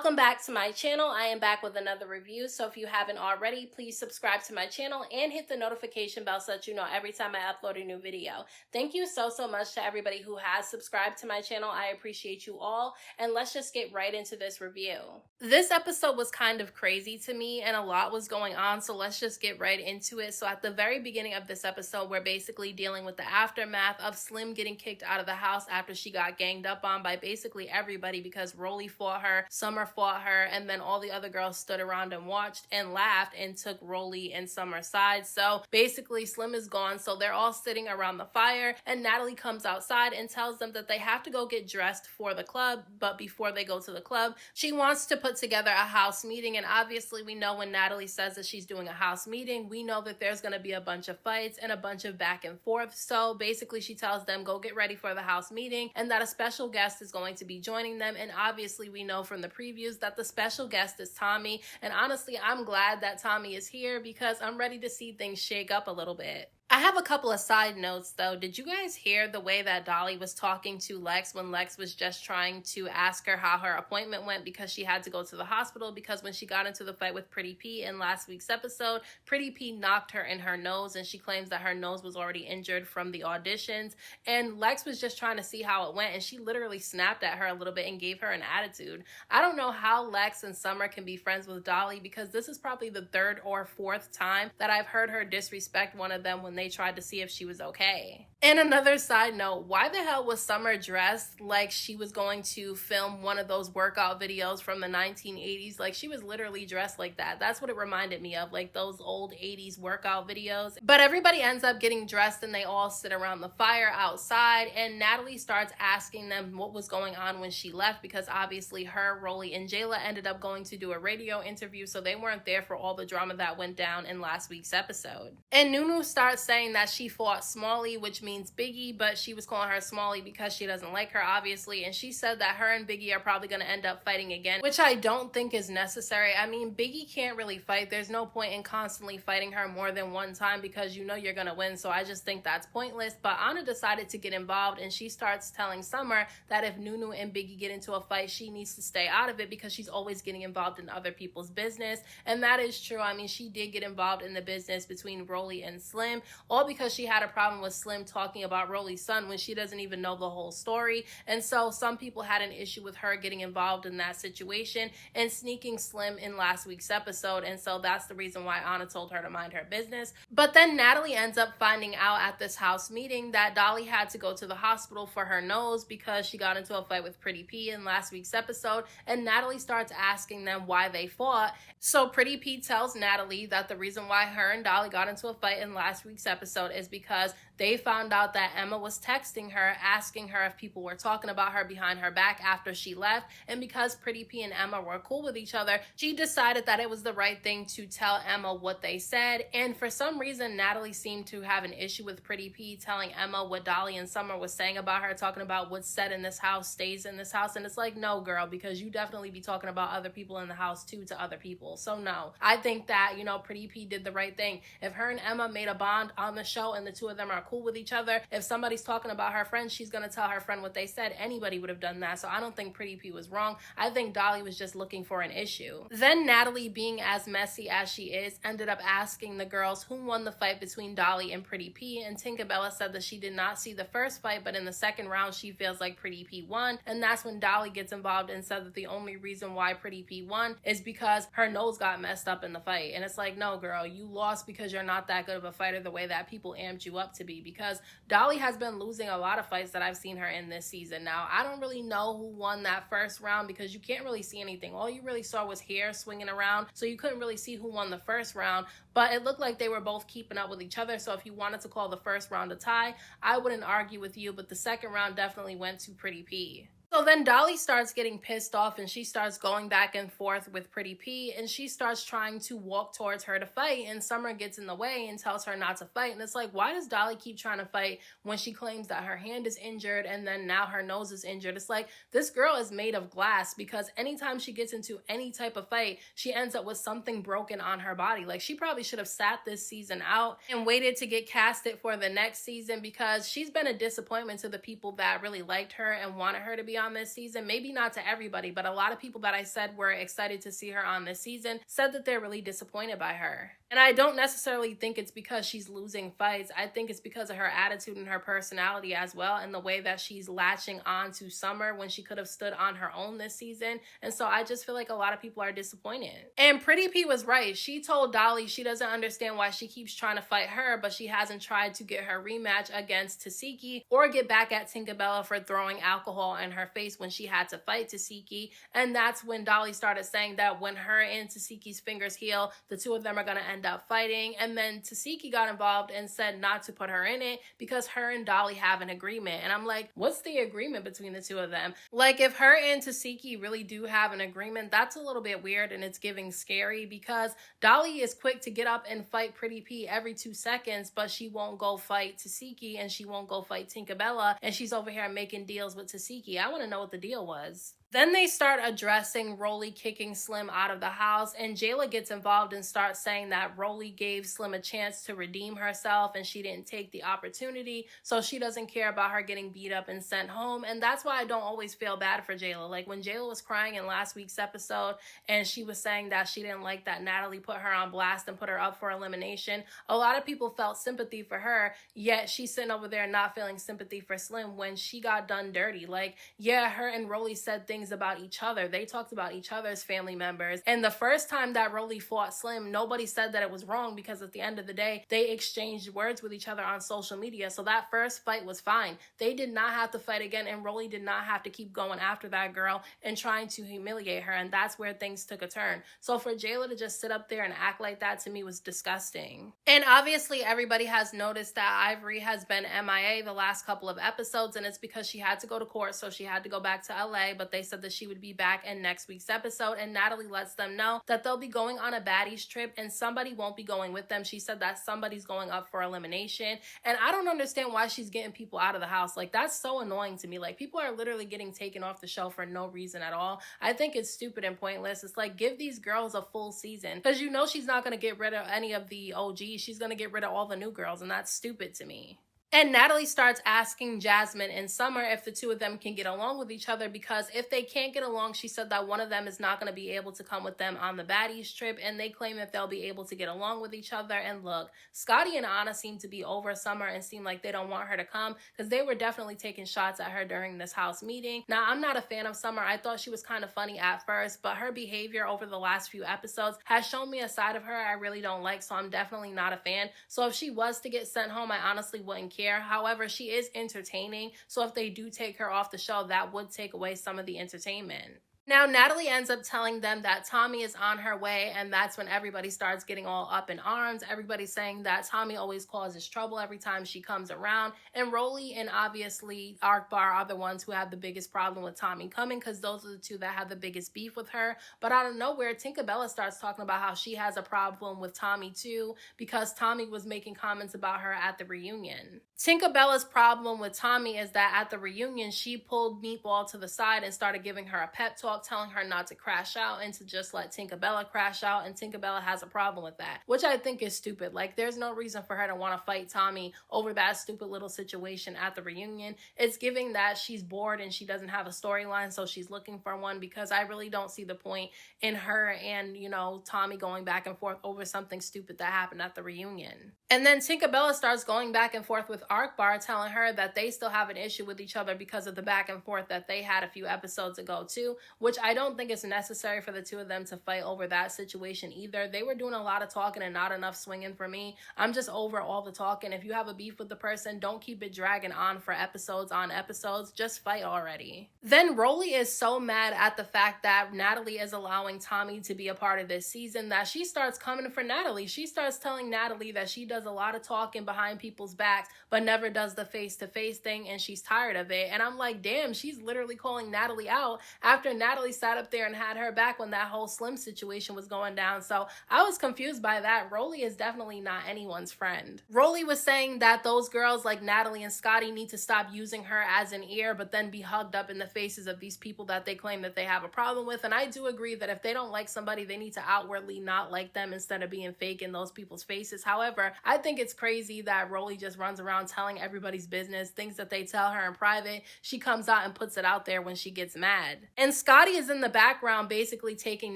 Welcome back to my channel. I am back with another review. So if you haven't already, please subscribe to my channel and hit the notification bell so that you know every time I upload a new video. Thank you so much to everybody who has subscribed to my channel. I appreciate you all. And let's just get right into this review. This episode was kind of crazy to me and a lot was going on. So let's just get right into it. So at the very beginning of this episode, we're basically dealing with the aftermath of Slim getting kicked out of the house after she got ganged up on by basically everybody because Rolly fought her, Summer fought her, and then all the other girls stood around and watched and laughed and took Rolly and Summer's side. So basically Slim is gone, so they're all sitting around the fire and Natalie comes outside and tells them that they have to go get dressed for the club, but before they go to the club, she wants to put together a house meeting. And obviously we know when Natalie says that she's doing a house meeting, we know that there's going to be a bunch of fights and a bunch of back and forth. So basically she tells them go get ready for the house meeting and that a special guest is going to be joining them. And obviously we know from the previews that the special guest is Tommie. And honestly, I'm glad that Tommie is here because I'm ready to see things shake up a little bit. I have a couple of side notes though. Did you guys hear the way that Dolly was talking to Lex when Lex was just trying to ask her how her appointment went because she had to go to the hospital because when she got into the fight with Pretty P in last week's episode, Pretty P knocked her in her nose and she claims that her nose was already injured from the auditions. And Lex was just trying to see how it went and she literally snapped at her a little bit and gave her an attitude. I don't know how Lex and Summer can be friends with Dolly because this is probably the third or fourth time that I've heard her disrespect one of them when they tried to see if she was okay. And another side note, why the hell was Summer dressed like she was going to film one of those workout videos from the 1980s? Like she was literally dressed like that. That's what it reminded me of, like those old 80s workout videos. But everybody ends up getting dressed and they all sit around the fire outside and Natalie starts asking them what was going on when she left because obviously her, Rolly, and Jayla ended up going to do a radio interview, so they weren't there for all the drama that went down in last week's episode. And Nunu starts saying that she fought Smalley, which means Biggie, but she was calling her Smalley because she doesn't like her, obviously, and she said that her and Biggie are probably going to end up fighting again, which I don't think is necessary. I mean, Biggie can't really fight. There's no point in constantly fighting her more than one time because you know you're going to win, so I just think that's pointless. But Anna decided to get involved and she starts telling Summer that if Nunu and Biggie get into a fight, she needs to stay out of it because she's always getting involved in other people's business, and that is true. I mean, she did get involved in the business between Rolly and Slim, all because she had a problem with Slim talking about Rolly's son when she doesn't even know the whole story. And so some people had an issue with her getting involved in that situation and sneaking Slim in last week's episode. And so that's the reason why Anna told her to mind her business. But then Natalie ends up finding out at this house meeting that Dolly had to go to the hospital for her nose because she got into a fight with Pretty P in last week's episode. And Natalie starts asking them why they fought. So Pretty P tells Natalie that the reason why her and Dolly got into a fight in last week's episode is because they found out that Emma was texting her, asking her if people were talking about her behind her back after she left. And because Pretty P and Emma were cool with each other, she decided that it was the right thing to tell Emma what they said. And for some reason, Natalie seemed to have an issue with Pretty P telling Emma what Dolly and Summer was saying about her, talking about what's said in this house stays in this house. And it's like, no, girl, because you definitely be talking about other people in the house too to other people. So no, I think that, you know, Pretty P did the right thing. If her and Emma made a bond on the show and the two of them are cool with each other, if somebody's talking about her friend, she's going to tell her friend what they said. Anybody would have done that. So I don't think Pretty P was wrong. I think Dolly was just looking for an issue. Then Natalie, being as messy as she is, ended up asking the girls who won the fight between Dolly and Pretty P, and Tinkerbella said that she did not see the first fight, but in the second round she feels like Pretty P won. And that's when Dolly gets involved and said that the only reason why Pretty P won is because her nose got messed up in the fight. And it's like, no, girl, you lost because you're not that good of a fighter the way that people amped you up to be, because Dolly has been losing a lot of fights that I've seen her in this season. Now, I don't really know who won that first round because you can't really see anything. All you really saw was hair swinging around, so you couldn't really see who won the first round, but it looked like they were both keeping up with each other. So if you wanted to call the first round a tie, I wouldn't argue with you, but the second round definitely went to Pretty P. So then Dolly starts getting pissed off and she starts going back and forth with Pretty P and she starts trying to walk towards her to fight, and Summer gets in the way and tells her not to fight. And it's like, why does Dolly keep trying to fight when she claims that her hand is injured and then now her nose is injured? It's like, this girl is made of glass, because anytime she gets into any type of fight, she ends up with something broken on her body. Like, she probably should have sat this season out and waited to get casted for the next season, because she's been a disappointment to the people that really liked her and wanted her to be on this season. Maybe not to everybody, but a lot of people that I said were excited to see her on this season said that they're really disappointed by her. And I don't necessarily think it's because she's losing fights. I think it's because of her attitude and her personality as well, and the way that she's latching on to Summer when she could have stood on her own this season. And so I just feel like a lot of people are disappointed. And Pretty P was right. She told Dolly she doesn't understand why she keeps trying to fight her, but she hasn't tried to get her rematch against Tasiki or get back at Tinkerbella for throwing alcohol in her face when she had to fight Tasiki. And that's when Dolly started saying that when her and Tasiki's fingers heal, the two of them are going to end up fighting. And then Tasiki got involved and said not to put her in it because her and Dolly have an agreement. And I'm like, what's the agreement between the two of them? Like, if her and Tasiki really do have an agreement, that's a little bit weird and it's giving scary, because Dolly is quick to get up and fight Pretty P every 2 seconds, but she won't go fight Tasiki and she won't go fight Tinkerbella, and she's over here making deals with Tasiki. I want to know what the deal was. Then they start addressing Rolly kicking Slim out of the house, and Jayla gets involved and starts saying that Rolly gave Slim a chance to redeem herself and she didn't take the opportunity, so she doesn't care about her getting beat up and sent home. And that's why I don't always feel bad for Jayla. Like when Jayla was crying in last week's episode and she was saying that she didn't like that Natalie put her on blast and put her up for elimination, a lot of people felt sympathy for her, yet she's sitting over there not feeling sympathy for Slim when she got done dirty. Like, yeah, her and Rolly said things about each other. They talked about each other's family members. And the first time that Rolly fought Slim, nobody said that it was wrong, because at the end of the day, they exchanged words with each other on social media. So that first fight was fine. They did not have to fight again, and Rolly did not have to keep going after that girl and trying to humiliate her. And that's where things took a turn. So for Jayla to just sit up there and act like that, to me, was disgusting. And obviously everybody has noticed that Ivory has been MIA the last couple of episodes, and it's because she had to go to court, so she had to go back to LA, but they said that she would be back in next week's episode. And Natalie lets them know that they'll be going on a baddies trip and somebody won't be going with them. She said that somebody's going up for elimination. And I don't understand why she's getting people out of the house. Like, that's so annoying to me. Like, people are literally getting taken off the show for no reason at all. I think it's stupid and pointless. It's like, give these girls a full season, because you know she's not going to get rid of any of the OGs. She's going to get rid of all the new girls, and that's stupid to me. And Natalie starts asking Jasmine and Summer if the two of them can get along with each other, because if they can't get along, she said that one of them is not going to be able to come with them on the baddies trip, and they claim that they'll be able to get along with each other. And look, Scotty and Anna seem to be over Summer and seem like they don't want her to come, because they were definitely taking shots at her during this house meeting. Now, I'm not a fan of Summer. I thought she was kind of funny at first, but her behavior over the last few episodes has shown me a side of her I really don't like, so I'm definitely not a fan. So if she was to get sent home, I honestly wouldn't care. However, she is entertaining, so if they do take her off the show, that would take away some of the entertainment. Now, Natalie ends up telling them that Tommie is on her way, and that's when everybody starts getting all up in arms. Everybody's saying that Tommie always causes trouble every time she comes around, and Rolly and obviously Arkbar are the ones who have the biggest problem with Tommie coming, because those are the two that have the biggest beef with her. But out of nowhere, Tinkerbella starts talking about how she has a problem with Tommie too, because Tommie was making comments about her at the reunion. Tinkerbella's problem with Tommie is that at the reunion, she pulled Meatball to the side and started giving her a pep talk, telling her not to crash out and to just let Tinkerbella crash out, and Tinkerbella has a problem with that, which I think is stupid. Like, there's no reason for her to want to fight Tommie over that stupid little situation at the reunion. It's giving that she's bored and she doesn't have a storyline, so she's looking for one, because I really don't see the point in her and, you know, Tommie going back and forth over something stupid that happened at the reunion. And then Tinkerbella starts going back and forth with Arkbar, telling her that they still have an issue with each other because of the back and forth that they had a few episodes ago too, which I don't think it's necessary for the two of them to fight over that situation either. They were doing a lot of talking and not enough swinging for me. I'm just over all the talking. If you have a beef with the person, don't keep it dragging on for episodes on episodes. Just fight already. Then Rolly is so mad at the fact that Natalie is allowing Tommie to be a part of this season that she starts coming for Natalie. She starts telling Natalie that she does a lot of talking behind people's backs but never does the face-to-face thing, and she's tired of it. And I'm like, damn, she's literally calling Natalie out after Natalie Natalie sat up there and had her back when that whole Slim situation was going down. So I was confused by that. Rolly is definitely not anyone's friend. Rolly was saying that those girls like Natalie and Scotty need to stop using her as an ear, but then be hugged up in the faces of these people that they claim that they have a problem with. And I do agree that if they don't like somebody, they need to outwardly not like them instead of being fake in those people's faces. However, I think it's crazy that Rolly just runs around telling everybody's business, things that they tell her in private. She comes out and puts it out there when she gets mad. And Scotty is in the background basically taking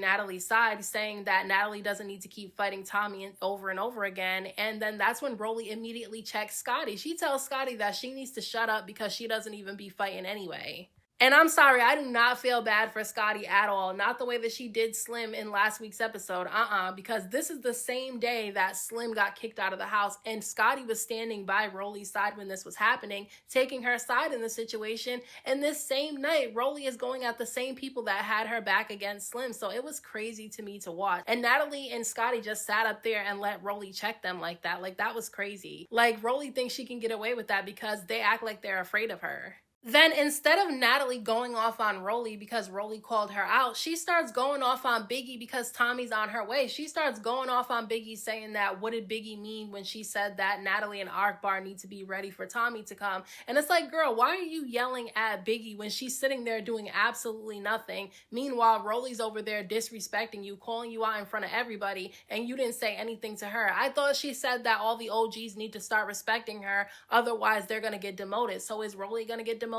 Natalie's side, saying that Natalie doesn't need to keep fighting Tommie over and over again. And then that's when Rolly immediately checks Scotty. She tells Scotty that she needs to shut up because she doesn't even be fighting anyway. And I'm sorry, I do not feel bad for Scotty at all. Not the way that she did Slim in last week's episode. Because this is the same day that Slim got kicked out of the house, and Scotty was standing by Rolly's side when this was happening, taking her side in the situation. And this same night, Rolly is going at the same people that had her back against Slim. So it was crazy to me to watch. And Natalie and Scotty just sat up there and let Rolly check them like that. Like, that was crazy. Like, Rolly thinks she can get away with that because they act like they're afraid of her. Then instead of Natalie going off on Rolly because Rolly called her out, she starts going off on Biggie because Tommie's on her way. She starts going off on Biggie, saying that what did Biggie mean when she said that Natalie and Akbar need to be ready for Tommie to come? And it's like, girl, why are you yelling at Biggie when she's sitting there doing absolutely nothing? Meanwhile, Rolly's over there disrespecting you, calling you out in front of everybody, and you didn't say anything to her. I thought she said that all the OGs need to start respecting her, otherwise they're going to get demoted. So is Rolly going to get demoted?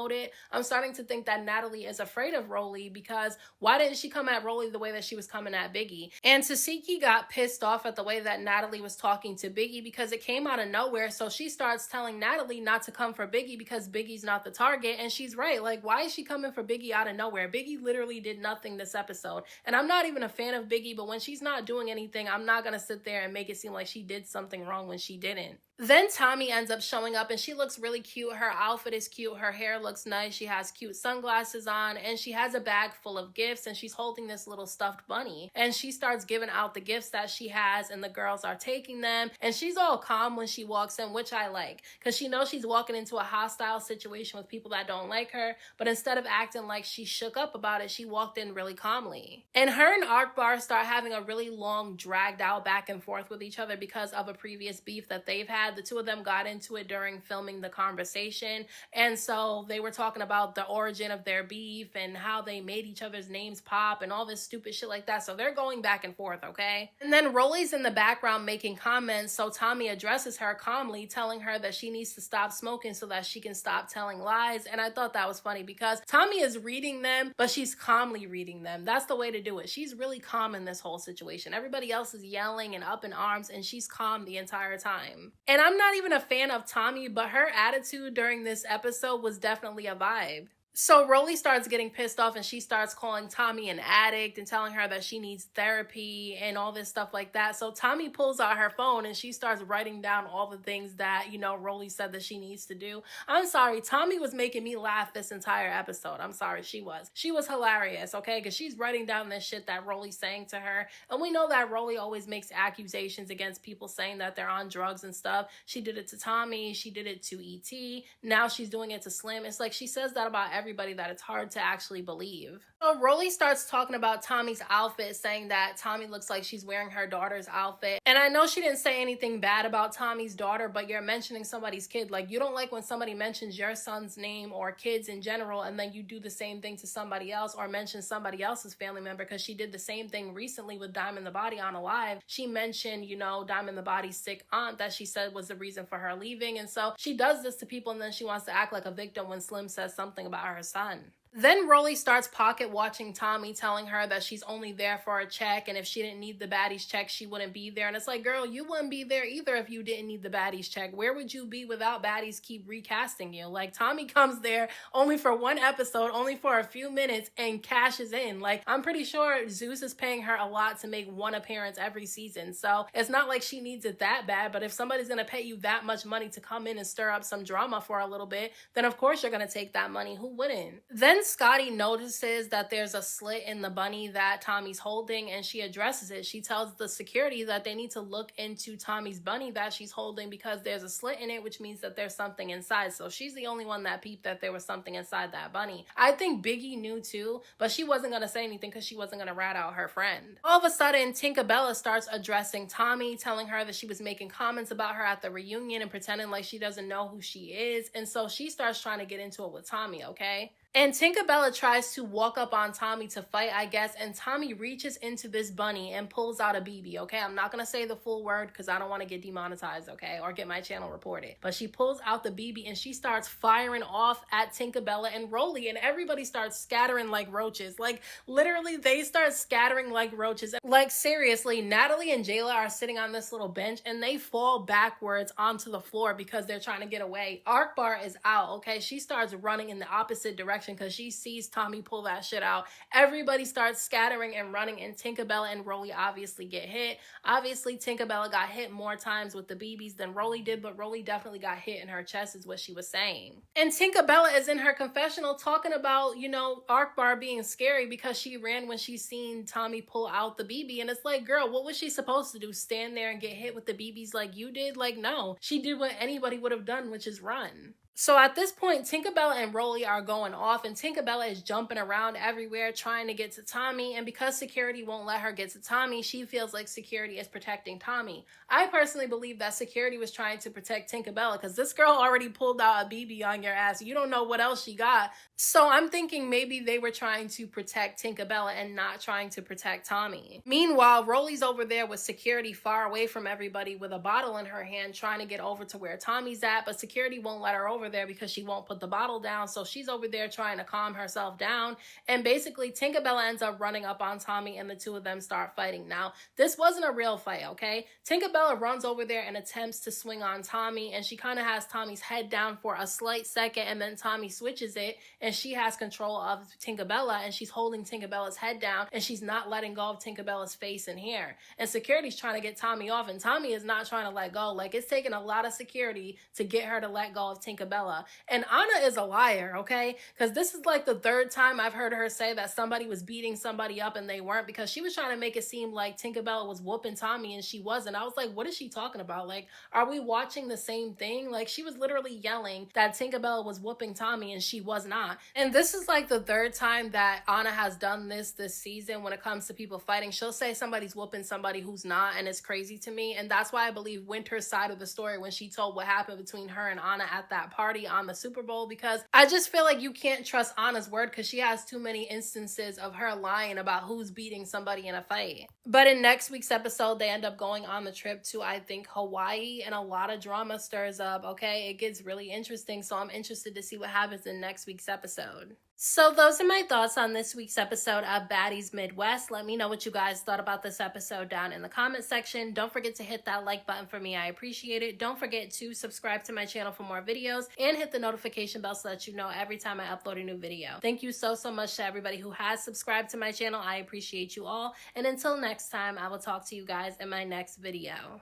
I'm starting to think that Natalie is afraid of Rolly, because why didn't she come at Rolly the way that she was coming at Biggie? And Tasiki got pissed off at the way that Natalie was talking to Biggie because it came out of nowhere. So she starts telling Natalie not to come for Biggie because Biggie's not the target. And she's right. Like, why is she coming for Biggie out of nowhere? Biggie literally did nothing this episode. And I'm not even a fan of Biggie, but when she's not doing anything, I'm not going to sit there and make it seem like she did something wrong when she didn't. Then Tommie ends up showing up and she looks really cute. Her outfit is cute. Her hair looks nice. She has cute sunglasses on and she has a bag full of gifts and she's holding this little stuffed bunny. And she starts giving out the gifts that she has and the girls are taking them. And she's all calm when she walks in, which I like, because she knows she's walking into a hostile situation with people that don't like her. But instead of acting like she shook up about it, she walked in really calmly. And her and Akbar start having a really long, dragged out back and forth with each other because of a previous beef that they've had. The two of them got into it during filming the conversation, and so they were talking about the origin of their beef and how they made each other's names pop and all this stupid shit like that. So they're going back and forth, okay? And then Rolly's in the background making comments, so Tommie addresses her calmly, telling her that she needs to stop smoking so that she can stop telling lies. And I thought that was funny because Tommie is reading them, but she's calmly reading them. That's the way to do it. She's really calm in this whole situation. Everybody else is yelling and up in arms, and she's calm the entire time. And I'm not even a fan of Tommie, but her attitude during this episode was definitely a vibe. So Rolly starts getting pissed off and she starts calling Tommie an addict and telling her that she needs therapy and all this stuff like that. So Tommie pulls out her phone and she starts writing down all the things that, you know, Rolly said that she needs to do. I'm sorry, Tommie was making me laugh this entire episode. I'm sorry, she was. She was hilarious, okay? Because she's writing down this shit that Rolly's saying to her. And we know that Rolly always makes accusations against people saying that they're on drugs and stuff. She did it to Tommie. She did it to E.T. Now she's doing it to Slim. It's like she says that about everybody that it's hard to actually believe. So Rolly starts talking about Tommie's outfit, saying that Tommie looks like she's wearing her daughter's outfit. And I know she didn't say anything bad about Tommie's daughter, but you're mentioning somebody's kid. Like, you don't like when somebody mentions your son's name or kids in general, and then you do the same thing to somebody else or mention somebody else's family member, because she did the same thing recently with Diamond the Body on Alive. She mentioned, you know, Diamond the Body's sick aunt that she said was the reason for her leaving. And so she does this to people, and then she wants to act like a victim when Slim says something about her son. Then Rolly starts pocket watching Tommie, telling her that she's only there for a check, and if she didn't need the baddies check, she wouldn't be there. And it's like, girl, you wouldn't be there either if you didn't need the baddies check. Where would you be without baddies keep recasting you? Like, Tommie comes there only for one episode, only for a few minutes, and cashes in. Like, I'm pretty sure Zeus is paying her a lot to make one appearance every season. So it's not like she needs it that bad, but if somebody's gonna pay you that much money to come in and stir up some drama for a little bit, then of course you're gonna take that money. Who wouldn't? Then Scotty notices that there's a slit in the bunny that Tommie's holding and she addresses it, she tells the security that they need to look into Tommie's bunny that she's holding because there's a slit in it, which means that there's something inside. So she's the only one that peeped that there was something inside that bunny. I think Biggie knew too, but she wasn't going to say anything because she wasn't going to rat out her friend. All of a sudden, Tinkerbella starts addressing Tommie, telling her that she was making comments about her at the reunion and pretending like she doesn't know who she is. And so she starts trying to get into it with Tommie, okay? And Tinkerbella tries to walk up on Tommie to fight, I guess, and Tommie reaches into this bunny and pulls out a BB, okay? I'm not gonna say the full word because I don't want to get demonetized, okay? Or get my channel reported. But she pulls out the BB and she starts firing off at Tinkerbella and Rolly, and everybody starts scattering like roaches. Like, literally, they start scattering like roaches. Like, seriously, Natalie and Jayla are sitting on this little bench and they fall backwards onto the floor because they're trying to get away. Arkbar is out, okay? She starts running in the opposite direction because she sees Tommie pull that shit out. Everybody starts scattering and running, and Tinkerbella and Rolly obviously get hit. Obviously, Tinkerbella got hit more times with the BBs than Rolly did, but Rolly definitely got hit in her chest is what she was saying. And Tinkerbella is in her confessional talking about, you know, Arkbar being scary because she ran when she seen Tommie pull out the BB. And it's like, girl, what was she supposed to do? Stand there and get hit with the BBs like you did? Like, no. She did what anybody would have done, which is run. So at this point, Tinkerbella and Rolly are going off, and Tinkerbella is jumping around everywhere trying to get to Tommie, and because security won't let her get to Tommie, she feels like security is protecting Tommie. I personally believe that security was trying to protect Tinkerbella because this girl already pulled out a BB on your ass. You don't know what else she got. So I'm thinking maybe they were trying to protect Tinkerbella and not trying to protect Tommie. Meanwhile, Rolly's over there with security far away from everybody with a bottle in her hand trying to get over to where Tommie's at, but security won't let her over there because she won't put the bottle down. So she's over there trying to calm herself down, and basically Tinkerbella ends up running up on Tommie and the two of them start fighting. Now, this wasn't a real fight, okay? Tinkerbella runs over there and attempts to swing on Tommie, and she kind of has Tommie's head down for a slight second, and then Tommie switches it and she has control of Tinkerbella, and she's holding Tinkerbella's head down and she's not letting go of Tinkerbella's face and hair. And security's trying to get Tommie off, and Tommie is not trying to let go. Like, it's taking a lot of security to get her to let go of Tinkerbella. And Anna is a liar, okay? Because this is like the third time I've heard her say that somebody was beating somebody up and they weren't, because she was trying to make it seem like Tinkerbella was whooping Tommie and she wasn't. I was like, what is she talking about? Like, are we watching the same thing? Like, she was literally yelling that Tinkerbella was whooping Tommie and she was not. And this is like the third time that Anna has done this season when it comes to people fighting. She'll say somebody's whooping somebody who's not, and it's crazy to me. And that's why I believe Winter's side of the story when she told what happened between her and Anna at that party on the Super Bowl, because I just feel like you can't trust Anna's word because she has too many instances of her lying about who's beating somebody in a fight. But in next week's episode, they end up going on the trip to, I think, Hawaii, and a lot of drama stirs up, okay? It gets really interesting, so I'm interested to see what happens in next week's episode. So those are my thoughts on this week's episode of Baddies Midwest. Let me know what you guys thought about this episode down in the comment section. Don't forget to hit that like button for me. I appreciate it. Don't forget to subscribe to my channel for more videos and hit the notification bell so that you know every time I upload a new video. Thank you so much to everybody who has subscribed to my channel. I appreciate you all. And until next time, I will talk to you guys in my next video.